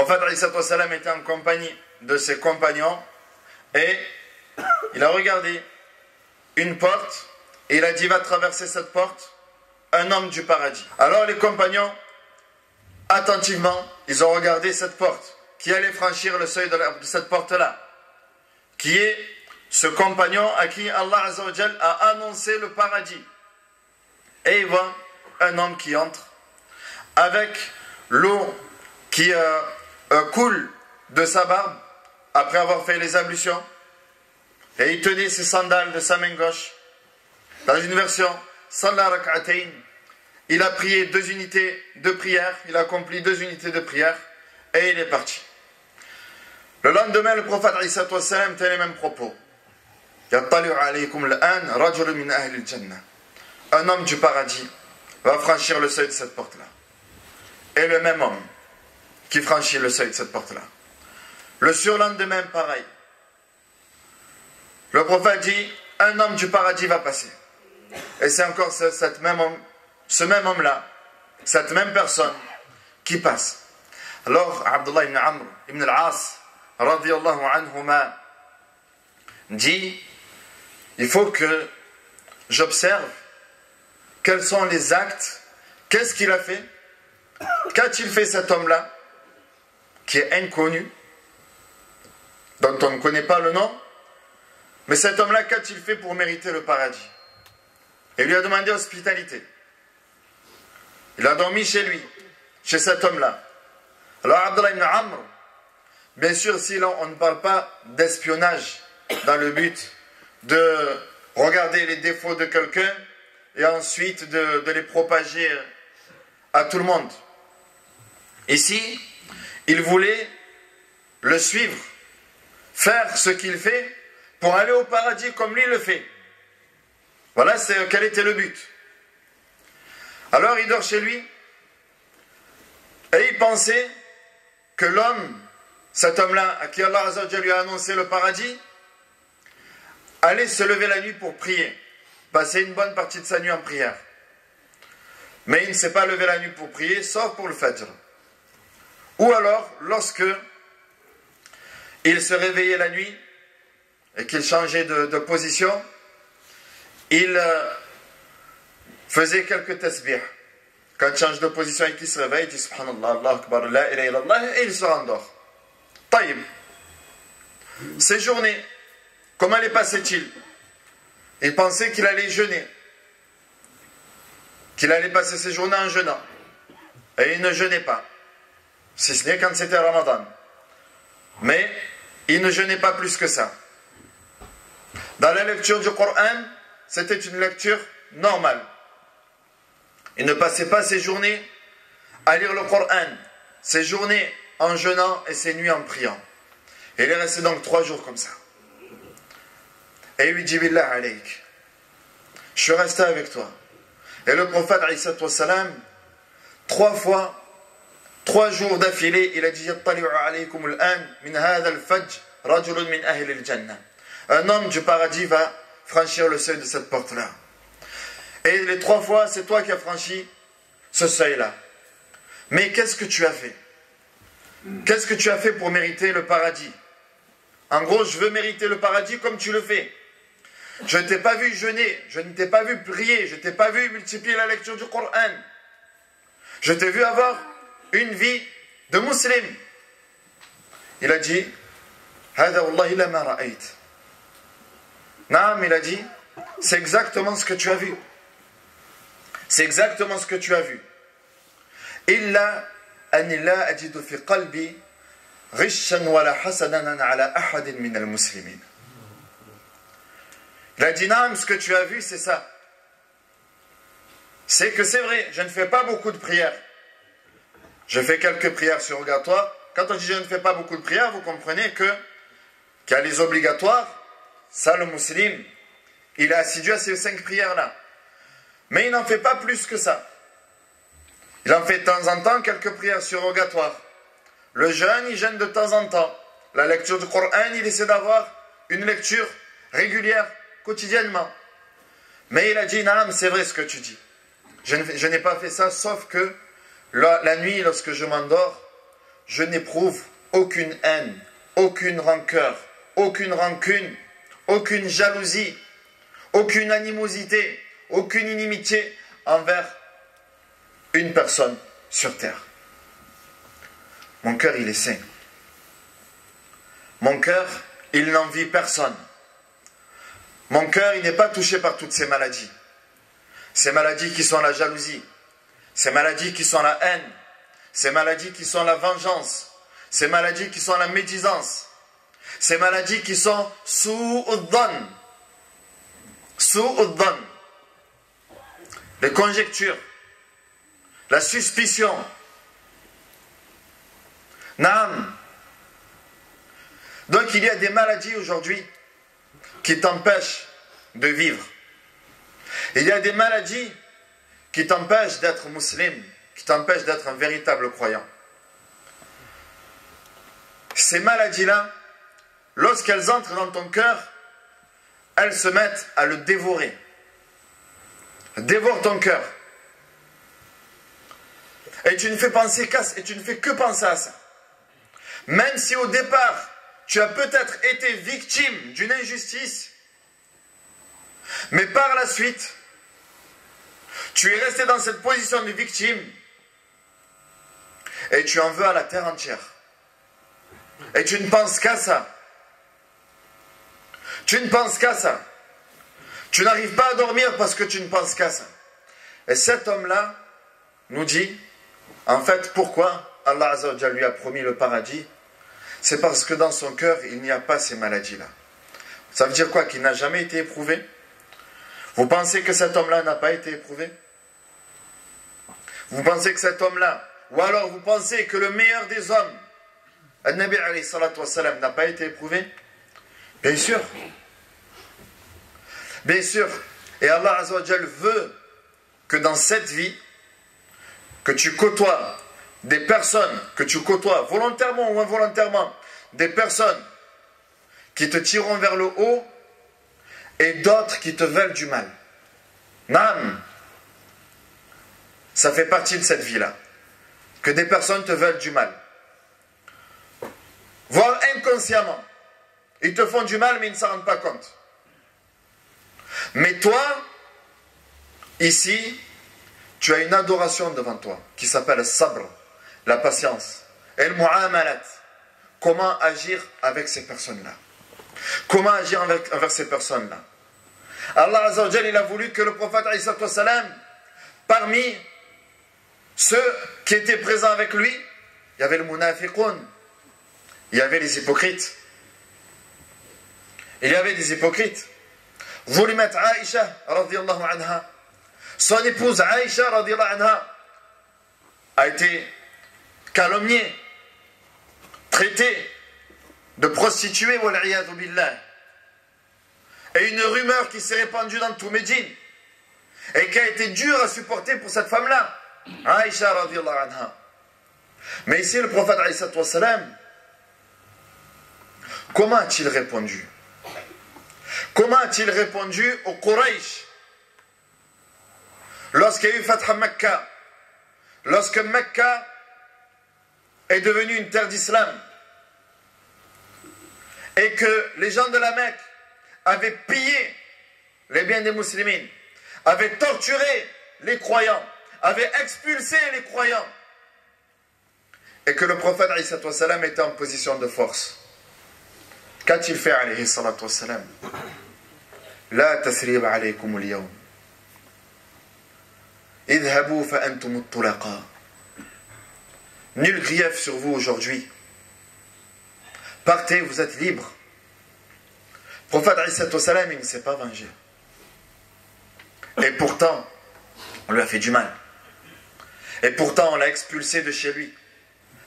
prophète ﷺ était en compagnie de ses compagnons et il a regardé une porte et il a dit, va traverser cette porte un homme du paradis. Alors les compagnons, attentivement, ils ont regardé cette porte. Qui allait franchir le seuil de cette porte-là? Qui est ce compagnon à qui Allah Azza wa Jal a annoncé le paradis? Et ils voient un homme qui entre avec l'eau qui coule de sa barbe après avoir fait les ablutions, et il tenait ses sandales de sa main gauche. Dans une version, Salla rak'atayn, il a prié 2 unités de prière, il a accompli 2 unités de prière et il est parti. Le lendemain, le prophète ﷺ tient les mêmes propos. Un homme du paradis va franchir le seuil de cette porte-là. Et le même homme qui franchit le seuil de cette porte-là. Le surlendemain, pareil. Le prophète dit, un homme du paradis va passer. Et c'est encore ce même homme-là, cette même personne qui passe. Alors, Abdullah ibn Amr ibn al-As, radiyallahu anhuma, dit, il faut que j'observe quels sont les actes, qu'est-ce qu'il a fait, qu'a-t-il fait cet homme-là, qui est inconnu, dont on ne connaît pas le nom, mais cet homme-là, qu'a-t-il fait pour mériter le paradis? Et il lui a demandé hospitalité. Il a dormi chez lui, chez cet homme-là. Alors Abdullah ibn Amr, bien sûr, si on ne parle pas d'espionnage dans le but de regarder les défauts de quelqu'un et ensuite de les propager à tout le monde. Ici, il voulait le suivre, faire ce qu'il fait pour aller au paradis comme lui le fait. Voilà quel était le but. Alors il dort chez lui et il pensait que l'homme, cet homme-là, à qui Allah Azza wa Jalla lui a annoncé le paradis, allait se lever la nuit pour prier, passer une bonne partie de sa nuit en prière. Mais il ne s'est pas levé la nuit pour prier, sauf pour le Fajr. Ou alors, lorsque il se réveillait la nuit et qu'il changeait de position, il faisait quelques tasbih. Quand il change de position et qu'il se réveille, il dit Subhanallah, Allah Akbar, la ilaha illallah, et il se rendort. Taïb. Ces journées, comment les passait-il? Il pensait qu'il allait jeûner, qu'il allait passer ses journées en jeûnant. Et il ne jeûnait pas, si ce n'est quand c'était Ramadan. Mais il ne jeûnait pas plus que ça. Dans la lecture du Coran, c'était une lecture normale. Il ne passait pas ses journées à lire le Coran, ses journées en jeûnant et ses nuits en priant. Et il est resté donc 3 jours comme ça. Et il lui dit, Billah alayk, je suis resté avec toi. Et le prophète, alayhi salam, 3 fois, 3 jours d'affilée, il a dit, un homme du paradis va franchir le seuil de cette porte-là. Et les 3 fois, c'est toi qui as franchi ce seuil-là. Mais qu'est-ce que tu as fait? Qu'est-ce que tu as fait pour mériter le paradis? En gros, je veux mériter le paradis comme tu le fais. Je ne t'ai pas vu jeûner, je ne t'ai pas vu prier, je ne t'ai pas vu multiplier la lecture du Coran. Je t'ai vu avoir une vie de musulman. Il a dit, Hada wallahi lama ra'ayt. Naam, il a dit, c'est exactement ce que tu as vu. C'est exactement ce que tu as vu. Illa anni la ajidu fi qalbi ghishan wala hasadan ala ahadin min al-muslimin. Il a dit, Naam, ce que tu as vu, c'est ça. C'est que c'est vrai, je ne fais pas beaucoup de prières. Je fais quelques prières surrogatoires. Quand on dit je ne fais pas beaucoup de prières, vous comprenez qu'il y a les obligatoires. Ça, le musulman, il est assidu à ces 5 prières-là. Mais il n'en fait pas plus que ça. Il en fait de temps en temps quelques prières surrogatoires. Le jeûne, il jeûne de temps en temps. La lecture du Coran, il essaie d'avoir une lecture régulière, quotidiennement. Mais il a dit, Naam, c'est vrai ce que tu dis. Je n'ai pas fait ça, sauf que la nuit, lorsque je m'endors, je n'éprouve aucune haine, aucune rancœur, aucune rancune, aucune jalousie, aucune animosité, aucune inimitié envers une personne sur terre. Mon cœur, il est sain. Mon cœur, il n'envie personne. Mon cœur, il n'est pas touché par toutes ces maladies. Ces maladies qui sont la jalousie, ces maladies qui sont la haine, ces maladies qui sont la vengeance, ces maladies qui sont la médisance, ces maladies qui sont su'ud-dhann, les conjectures, la suspicion. Naam. Donc il y a des maladies aujourd'hui qui t'empêchent de vivre. Il y a des maladies qui t'empêchent d'être musulman, qui t'empêchent d'être un véritable croyant. Ces maladies-là, lorsqu'elles entrent dans ton cœur, elles se mettent à le dévorer. Dévore ton cœur. Et tu ne fais que penser à ça. Même si au départ, tu as peut-être été victime d'une injustice, mais par la suite, tu es resté dans cette position de victime et tu en veux à la terre entière. Et tu ne penses qu'à ça. Tu ne penses qu'à ça. Tu n'arrives pas à dormir parce que tu ne penses qu'à ça. Et cet homme-là nous dit, en fait, pourquoi Allah Azza wa Jalla lui a promis le paradis? C'est parce que dans son cœur, il n'y a pas ces maladies-là. Ça veut dire quoi? Qu'il n'a jamais été éprouvé? Vous pensez que cet homme-là n'a pas été éprouvé? Vous pensez que cet homme-là, ou alors vous pensez que le meilleur des hommes, Al-Nabi alayhi salatu wassalam, n'a pas été éprouvé? Bien sûr. Bien sûr. Et Allah Azza wa Jalla veut que dans cette vie, que tu côtoies des personnes, que tu côtoies volontairement ou involontairement, des personnes qui te tireront vers le haut et d'autres qui te veulent du mal. Naam. Ça fait partie de cette vie-là. Que des personnes te veulent du mal. Voire inconsciemment. Ils te font du mal mais ils ne s'en rendent pas compte. Mais toi, ici, tu as une adoration devant toi qui s'appelle sabr, la patience, et le mu'amalat. Comment agir avec ces personnes-là? Comment agir envers ces personnes-là? Allah Azza wa Jalla, il a voulu que le prophète alayhi salatu wassalam, parmi ceux qui étaient présents avec lui, il y avait le munafiqun, il y avait les hypocrites. Il y avait des hypocrites. Zulimat Aïcha radiyallahu anha, son épouse Aïcha radiyallahu anha a été calomniée, traitée de prostituée, wal'iyadu billah. Et une rumeur qui s'est répandue dans tout Médine et qui a été dure à supporter pour cette femme-là, Aïcha radiyallahu anha. Mais ici le prophète alayhi salatu wassalam, comment a-t-il répondu? Comment a-t-il répondu aux Quraysh lorsqu'il y a eu Fatha Mecca, lorsque Mecca est devenue une terre d'islam et que les gens de la Mecque avaient pillé les biens des musulmans, avaient torturé les croyants, avaient expulsé les croyants, et que le prophète alayhi salatu wassalam était en position de force. Qu'a-t-il fait alayhi salatu wassalam? La tasriba alaykum al-yawm. Idhabu fa antum at-tulaqa. Nul grief sur vous aujourd'hui. Partez, vous êtes libres. Le prophète alayhi salatu wassalam, il ne s'est pas vengé. Et pourtant, on lui a fait du mal. Et pourtant, on l'a expulsé de chez lui.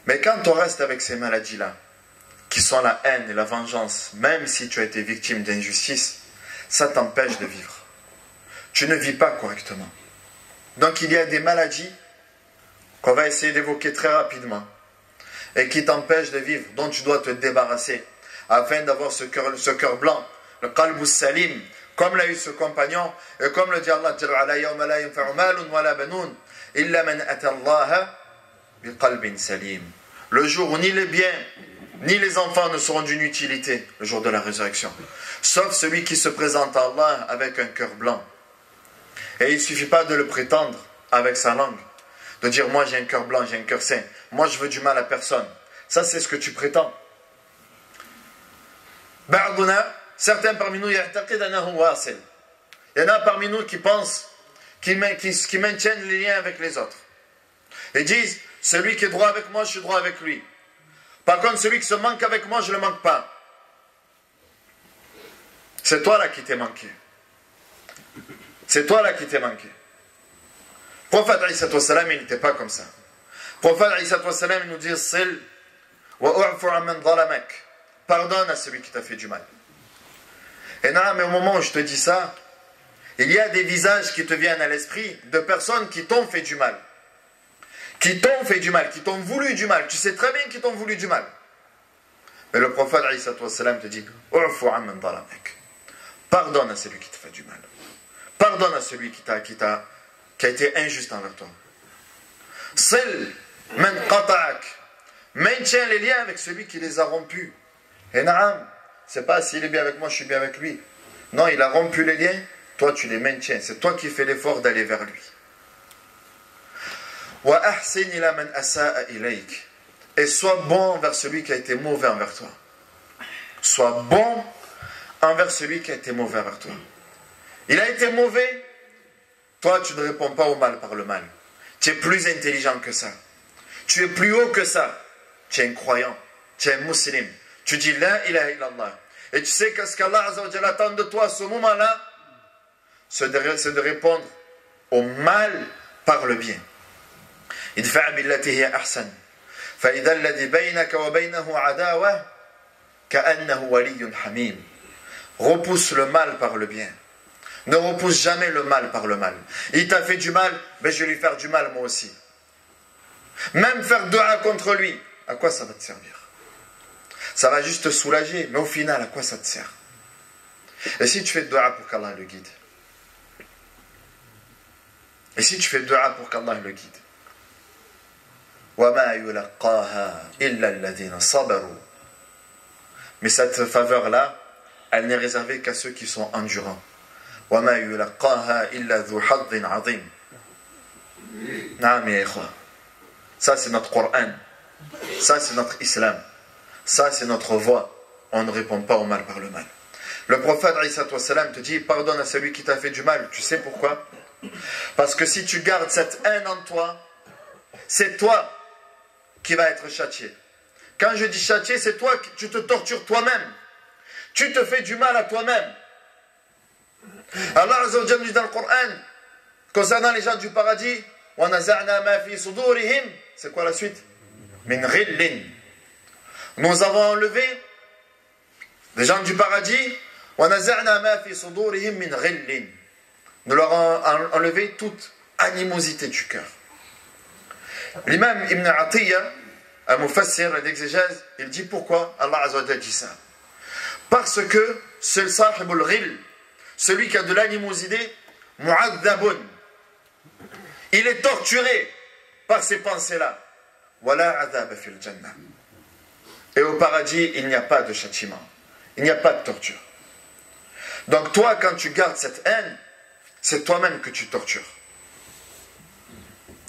Mais quand on reste avec ces maladies-là, qui sont la haine et la vengeance, même si tu as été victime d'injustice, ça t'empêche de vivre. Tu ne vis pas correctement. Donc il y a des maladies qu'on va essayer d'évoquer très rapidement et qui t'empêchent de vivre, dont tu dois te débarrasser afin d'avoir ce cœur blanc, le qalbus salim, comme l'a eu ce compagnon et comme le dit Allah Jalla wa yawma la yanfa'u malun wa la banun illa man ata Allah bi qalbin salim. Le jour où ni les biens, ni les enfants ne seront d'une utilité, le jour de la résurrection. Sauf celui qui se présente à Allah avec un cœur blanc. Et il ne suffit pas de le prétendre avec sa langue. De dire, moi j'ai un cœur blanc, j'ai un cœur saint. Moi je veux du mal à personne. Ça c'est ce que tu prétends. Certains parmi nous, il y en a parmi nous qui pensent, qui maintiennent les liens avec les autres. Ils disent, celui qui est droit avec moi, je suis droit avec lui. Par contre, celui qui se manque avec moi, je ne le manque pas. C'est toi là qui t'es manqué. C'est toi là qui t'es manqué. Le prophète Isa il n'était pas comme ça. Le prophète Isa il nous dit, pardonne à celui qui t'a fait du mal. Et non, mais au moment où je te dis ça, il y a des visages qui te viennent à l'esprit de personnes qui t'ont fait du mal. Qui t'ont fait du mal, qui t'ont voulu du mal. Tu sais très bien qu'ils t'ont voulu du mal. Mais le prophète Isa te dit, pardonne à celui qui te fait du mal. Pardonne à celui qui a été injuste envers toi. Maintiens les liens avec celui qui les a rompus. Et naam, c'est pas s'il est bien avec moi, je suis bien avec lui. Non, il a rompu les liens, toi tu les maintiens. C'est toi qui fais l'effort d'aller vers lui. Et sois bon envers celui qui a été mauvais envers toi. Sois bon envers celui qui a été mauvais envers toi. Il a été mauvais, toi tu ne réponds pas au mal par le mal. Tu es plus intelligent que ça. Tu es plus haut que ça. Tu es un croyant, tu es un musulman. Tu dis la ilaha illallah. Et tu sais qu'est-ce qu'Allah attend de toi à ce moment-là, c'est de répondre au mal par le bien. idfa' billati hiya ahsan. Fa idha alladhi baynaka wa baynahu adawa ka'annahu waliyyun hamim. Repousse le mal par le bien. Ne repousse jamais le mal par le mal. Il t'a fait du mal, ben je vais lui faire du mal moi aussi. Même faire dua contre lui, à quoi ça va te servir? Ça va juste te soulager, mais au final, à quoi ça te sert? Et si tu fais dua pour qu'Allah le guide? Et si tu fais dua pour qu'Allah le guide? وَمَا يُلَقَّاهَا إِلَّا الَّذِينَ صَبَرُوا. Mais cette faveur-là, elle n'est réservée qu'à ceux qui sont endurants. وَمَا يُلَقَّاهَا إِلَّا ذُو حَظٍّ عَظِيمٍ. Naam ya ikhwa. Ça c'est notre Coran. Ça c'est notre Islam. Ça c'est notre voie. On ne répond pas au mal par le mal. Le prophète Isa te dit, pardonne à celui qui t'a fait du mal. Tu sais pourquoi? Parce que si tu gardes cette haine en toi, c'est toi qui vas être châtié. Quand je dis châtié, c'est toi qui tu te tortures toi-même. Tu te fais du mal à toi-même. Allah Azza wa Jalla dit dans le Coran, concernant les gens du paradis, c'est quoi la suite? Min ghillin. Nous avons enlevé les gens du paradis, nous leur avons enlevé toute animosité du cœur. L'imam Ibn Atiyya, un mufassir, l'exégèse, il dit pourquoi Allah Azza wa Jalla dit ça. Parce que c'est le sahibul ghil, celui qui a de l'animosité, mu'adhabun. Il est torturé par ces pensées-là. Wala adhab fil jannah. Et au paradis, il n'y a pas de châtiment. Il n'y a pas de torture. Donc toi, quand tu gardes cette haine, c'est toi-même que tu tortures.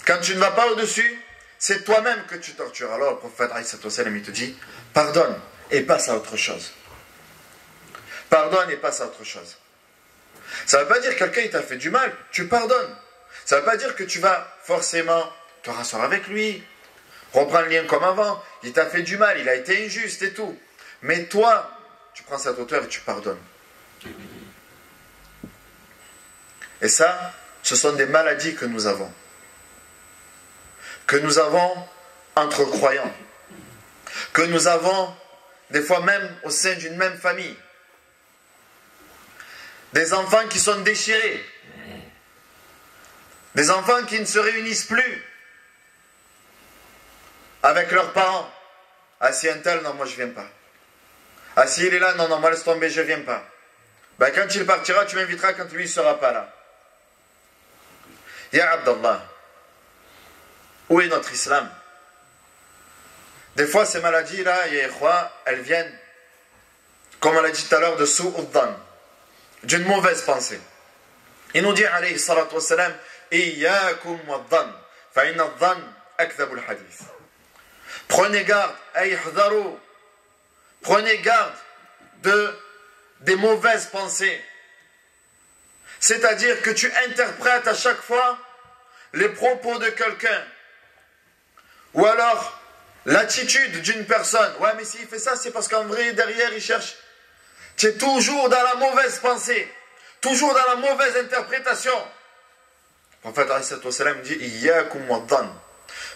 Quand tu ne vas pas au-dessus, c'est toi-même que tu tortures. Alors le prophète il te dit, pardonne et passe à autre chose. Pardonne et passe à autre chose. Ça ne veut pas dire que quelqu'un t'a fait du mal, tu pardonnes. Ça ne veut pas dire que tu vas forcément te rasseoir avec lui, reprendre le lien comme avant. Il t'a fait du mal, il a été injuste et tout. Mais toi, tu prends cette hauteur et tu pardonnes. Et ça, ce sont des maladies que nous avons. Que nous avons entre croyants. Que nous avons, des fois même au sein d'une même famille. Des enfants qui sont déchirés. Des enfants qui ne se réunissent plus avec leurs parents. Ah si un tel, non moi je viens pas. Ah si il est là, non moi laisse tomber, je viens pas. Ben quand il partira, tu m'inviteras quand lui ne sera pas là. Ya Abdallah, où est notre islam? Des fois, ces maladies-là, elles viennent, comme on l'a dit tout à l'heure, de su'ud-dhan, d'une mauvaise pensée. Il nous dit, alayhi salatu wassalam, Iyyakum wad-dhan, fa inna ad-dhan akdhabul hadith. Prenez garde, ayhdharu, prenez garde des mauvaises pensées. C'est-à-dire que tu interprètes à chaque fois les propos de quelqu'un. Ou alors, l'attitude d'une personne. Ouais, mais s'il fait ça, c'est parce qu'en vrai, derrière, il cherche. Tu es toujours dans la mauvaise pensée. Toujours dans la mauvaise interprétation. Le prophète alayhi salam dit, Iyyakum wad-dhan.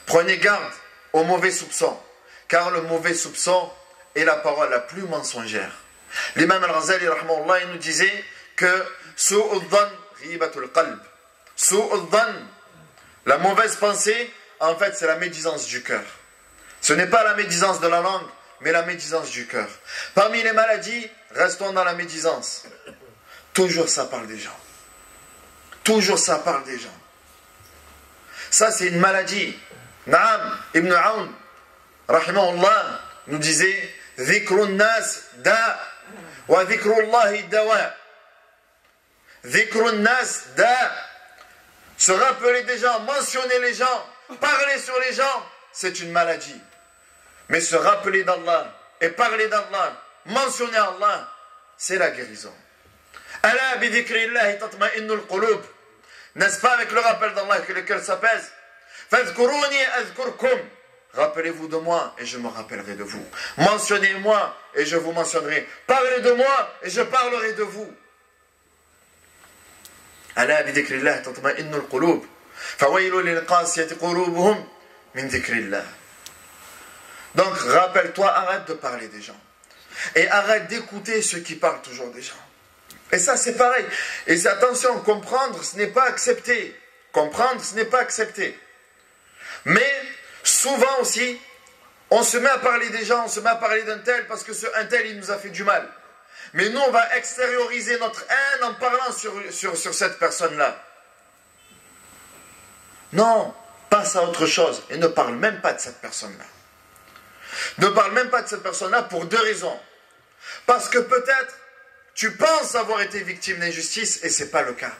Prenez garde aux mauvais soupçons. Car le mauvais soupçon est la parole la plus mensongère. L'imam al-Ghazali, rahmahullah, il nous disait que su'ud-dhan ghibatul qalb. Su'ud-dhan, la mauvaise pensée, en fait, c'est la médisance du cœur. Ce n'est pas la médisance de la langue, mais la médisance du cœur. Parmi les maladies, restons dans la médisance. Toujours ça parle des gens. Toujours ça parle des gens. Ça, c'est une maladie. Naam, Ibn Aoun, rahimahullah, nous disait Dhikrun nas da wa dhikrullahi dawa. Dhikrun nas da. Se rappeler des gens, mentionner les gens, parler sur les gens, c'est une maladie. Mais se rappeler d'Allah et parler d'Allah, mentionner Allah, c'est la guérison. Ala bi dhikrillahi tatma'innul qulub. N'est-ce pas avec le rappel d'Allah que le cœur s'apaise? Fadhkuruni adhkurkum. Rappelez-vous de moi et je me rappellerai de vous. Mentionnez-moi et je vous mentionnerai. Parlez de moi et je parlerai de vous. Ala bi dhikrillahi tatma'innul qulub. Fawaylu lil qasiyati qulubuhum min dhikrillah. Donc, rappelle-toi, arrête de parler des gens. Et arrête d'écouter ceux qui parlent toujours des gens. Et ça, c'est pareil. Et attention, comprendre, ce n'est pas accepter. Comprendre, ce n'est pas accepter. Mais, souvent aussi, on se met à parler des gens, on se met à parler d'un tel, parce que ce un tel, il nous a fait du mal. Mais nous, on va extérioriser notre haine en parlant sur cette personne-là. Non, passe à autre chose. Et ne parle même pas de cette personne-là. Ne parle même pas de cette personne-là pour deux raisons. Parce que peut-être tu penses avoir été victime d'injustice et ce n'est pas le cas.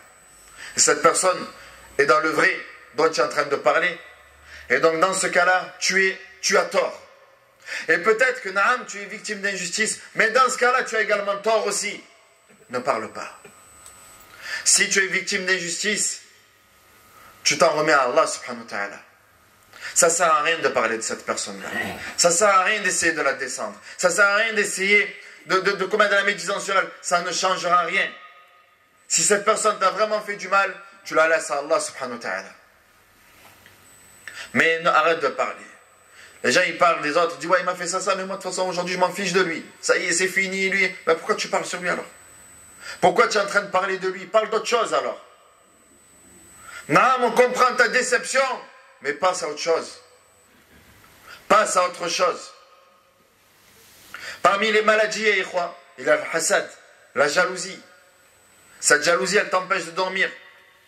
Et cette personne est dans le vrai dont tu es en train de parler. Et donc dans ce cas-là, tu as tort. Et peut-être que Naam, tu es victime d'injustice, mais dans ce cas-là, tu as également tort aussi. Ne parle pas. Si tu es victime d'injustice, tu t'en remets à Allah subhanahu wa ta'ala. Ça ne sert à rien de parler de cette personne-là. Ça ne sert à rien d'essayer de la descendre. Ça ne sert à rien d'essayer de commettre de la médisance sur elle. Ça ne changera rien. Si cette personne t'a vraiment fait du mal, tu la laisses à Allah subhanahu wa ta'ala. Mais arrête de parler. Les gens, ils parlent des autres. Ils disent, ouais, il m'a fait ça, mais moi, de toute façon, aujourd'hui, je m'en fiche de lui. Ça y est, c'est fini, lui. Mais pourquoi tu parles sur lui, alors? Pourquoi tu es en train de parler de lui? Parle d'autre chose, alors. Non, on comprend ta déception. Mais passe à autre chose. Passe à autre chose. Parmi les maladies, il y a le hasad, la jalousie. Cette jalousie, elle t'empêche de dormir.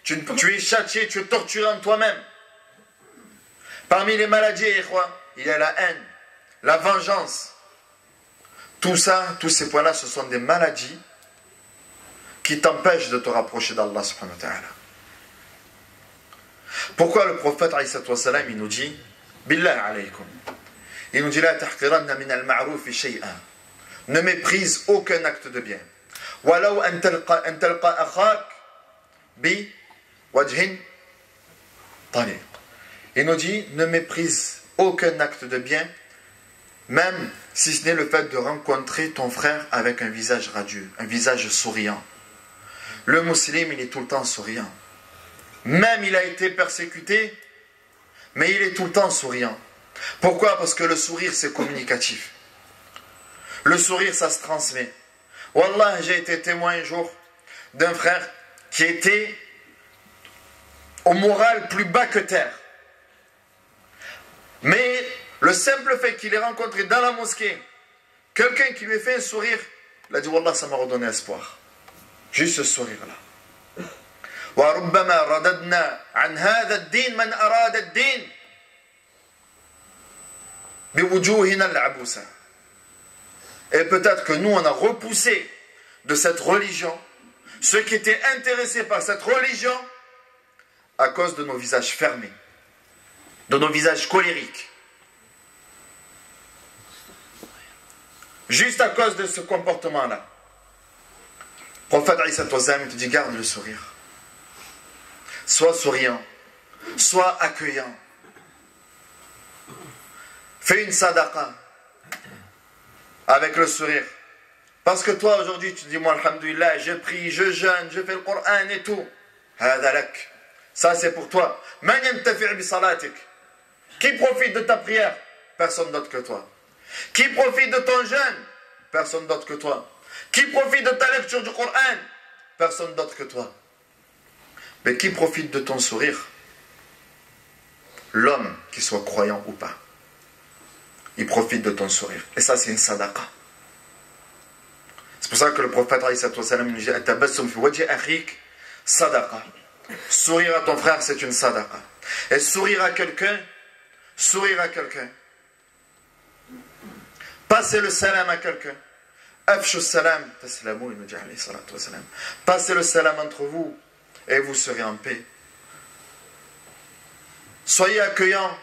Tu es châtié, tu es torturé en toi-même. Parmi les maladies, il y a la haine, la vengeance. Tout ça, tous ces points-là, ce sont des maladies qui t'empêchent de te rapprocher d'Allah subhanahu wa ta'ala. Pourquoi le prophète il nous dit Billah alaykum, il nous dit la tahqiranna min al-ma'ruf shay'an, ne méprise aucun acte de bien. Walau an talqa akhak bi wajhin taliq. Il nous dit ne méprise aucun acte de bien, même si ce n'est le fait de rencontrer ton frère avec un visage radieux, un visage souriant. Le musulman, il est tout le temps souriant. Même il a été persécuté, mais il est tout le temps souriant. Pourquoi? Parce que le sourire, c'est communicatif. Le sourire, ça se transmet. Wallah, j'ai été témoin un jour d'un frère qui était au moral plus bas que terre. Mais le simple fait qu'il ait rencontré dans la mosquée quelqu'un qui lui a fait un sourire, il a dit Wallah, ça m'a redonné espoir. Juste ce sourire-là. وَرُبَّمَا رَدَدْنَا عَنْ هَذَا الدِّينِ مَنْ أَرَادَ الدِّينِ. بوجوهنا العبوسة. Et peut-être que nous, on a repoussé de cette religion ceux qui étaient intéressés par cette religion à cause de nos visages fermés, de nos visages colériques. Juste à cause de ce comportement-là. Le prophète Isa te dit, garde le sourire. Sois souriant, sois accueillant. Fais une sadaqa avec le sourire. Parce que toi aujourd'hui tu dis, moi alhamdoulilah, je prie, je jeûne, je fais le Coran et tout. Ça c'est pour toi. Qui profite de ta prière? Personne d'autre que toi. Qui profite de ton jeûne? Personne d'autre que toi. Qui profite de ta lecture du Coran? Personne d'autre que toi. Mais qui profite de ton sourire? L'homme, qu'il soit croyant ou pas, il profite de ton sourire. Et ça, c'est une sadaqa. C'est pour ça que le prophète nous dit, sadaqa. Sourire à ton frère, c'est une sadaqa. Et sourire à quelqu'un, passer le salam à quelqu'un. Afshu salam, taslamu, il nous dit alayhi salatu wa salam. Passez le salam entre vous et vous serez en paix. Soyez accueillants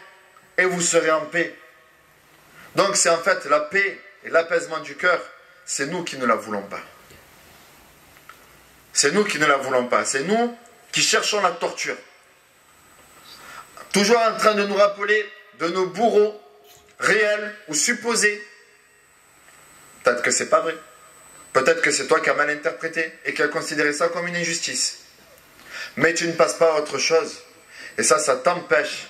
et vous serez en paix. Donc c'est en fait la paix et l'apaisement du cœur, c'est nous qui ne la voulons pas. C'est nous qui ne la voulons pas. C'est nous qui cherchons la torture. Toujours en train de nous rappeler de nos bourreaux réels ou supposés. Peut-être que c'est pas vrai. Peut-être que c'est toi qui as mal interprété et qui as considéré ça comme une injustice. Mais tu ne passes pas à autre chose. Et ça t'empêche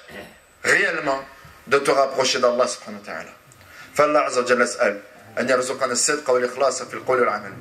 réellement de te rapprocher d'Allah subhanahu wa ta'ala. فالله عز وجل أسأل أن يرزقنا الصدق والإخلاص في القول والعمل